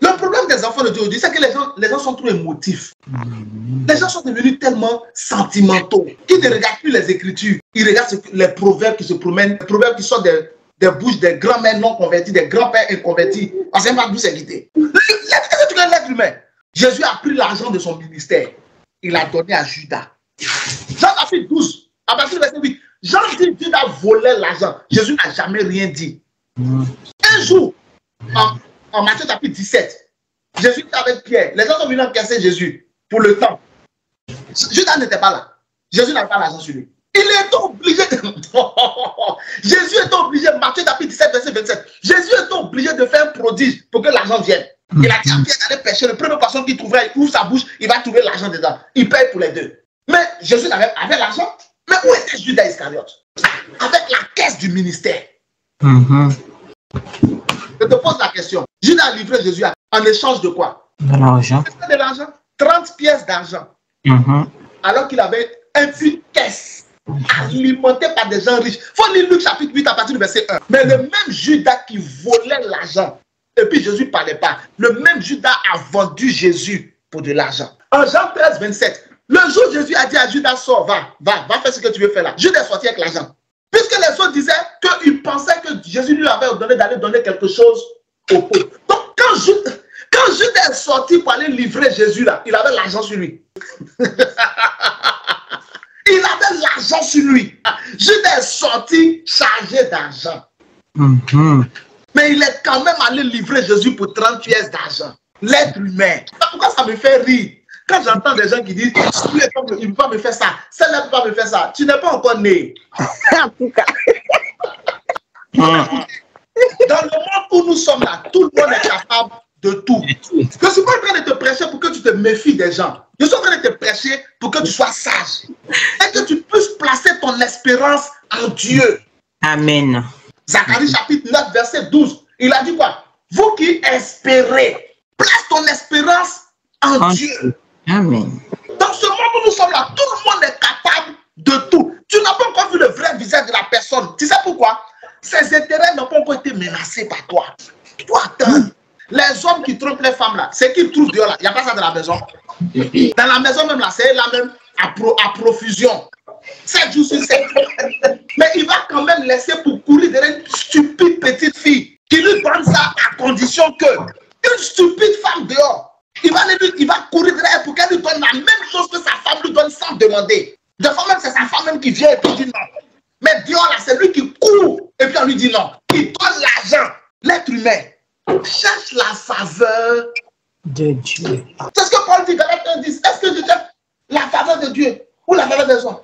Le problème des enfants de Dieu aujourd'hui, c'est que les gens sont trop émotifs. Les gens sont devenus tellement sentimentaux qu'ils ne regardent plus les Écritures. Ils regardent les proverbes qui se promènent, les proverbes qui sortent des bouches des grands-mères non convertis, des grands-pères inconvertis. Parce que c'est pas d'où c'est guidé. L'être humain. Jésus a pris l'argent de son ministère. Il l'a donné à Judas. Jean chapitre 12, à partir du verset 8. Jean dit Judas volait l'argent. Jésus n'a jamais rien dit. Un jour, en Matthieu chapitre 17, Jésus était avec Pierre. Les gens sont venus encaisser Jésus pour le temps. Judas n'était pas là. Jésus n'avait pas l'argent sur lui. Il est obligé de... Jésus est obligé, Matthieu chapitre 17, verset 27. Jésus est obligé de faire un prodige pour que l'argent vienne. Il a dit à Pierre d'aller pêcher. Le premier poisson qu'il trouvera, il ouvre sa bouche, il va trouver l'argent dedans. Il paye pour les deux. Mais Jésus avait l'argent. Mais où était Judas Iscariote? Avec la caisse du ministère. Je te pose la question. Judas a livré Jésus en échange de quoi? De l'argent. De l'argent. 30 pièces d'argent. Alors qu'il avait une caisse alimentée par des gens riches. Il faut lire Luc chapitre 8 à partir du verset 1. Mais le même Judas qui volait l'argent, et puis Jésus ne parlait pas, le même Judas a vendu Jésus pour de l'argent. En Jean 13, 27, le jour où Jésus a dit à Judas, sors, va faire ce que tu veux faire là. Judas est sorti avec l'argent. Puisque les autres disaient qu'ils pensaient que Jésus lui avait ordonné d'aller donner quelque chose aux pauvres. Donc, quand Judas est sorti pour aller livrer Jésus là, il avait l'argent sur lui. Il avait l'argent sur lui. Judas est sorti chargé d'argent. Mais il est quand même allé livrer Jésus pour 30 pièces d'argent. L'être humain. Pourquoi ça me fait rire? Quand j'entends des gens qui disent, il ne peut pas me faire ça, celle-là ne peut pas me faire ça, tu n'es pas encore né. En tout cas. Dans le monde où nous sommes là, tout le monde est capable de tout. Je ne suis pas en train de te prêcher pour que tu te méfies des gens. Je suis en train de te prêcher pour que tu sois sage. Et que tu puisses placer ton espérance en Dieu. Amen. Zacharie chapitre 9, verset 12. Il a dit quoi? Vous qui espérez, place ton espérance en Dieu. Amen. Dans ce monde où nous sommes là, tout le monde est capable de tout. Tu n'as pas encore vu le vrai visage de la personne. Tu sais pourquoi? Ses intérêts n'ont pas encore été menacés par toi. Toi, attends. Les hommes qui trompent les femmes là, c'est qu'ils trouvent dehors là. Il n'y a pas ça dans la maison. Dans la maison même là, c'est là même à profusion. 7 jours sur 7. Mais il va quand même laisser pour courir derrière une stupide petite fille qui lui donne ça à condition que une stupide femme dehors, il va courir derrière pour qu'elle lui donne la même chose que sa femme lui donne sans demander. Des fois même, c'est sa femme même qui vient et qui dit non. Mais dehors là, c'est lui qui court et puis on lui dit non. Il donne l'argent. L'être humain cherche la faveur De Dieu. C'est ce que Paul dit dans Galates 10. Est-ce que je cherche la faveur de Dieu ou la faveur des hommes?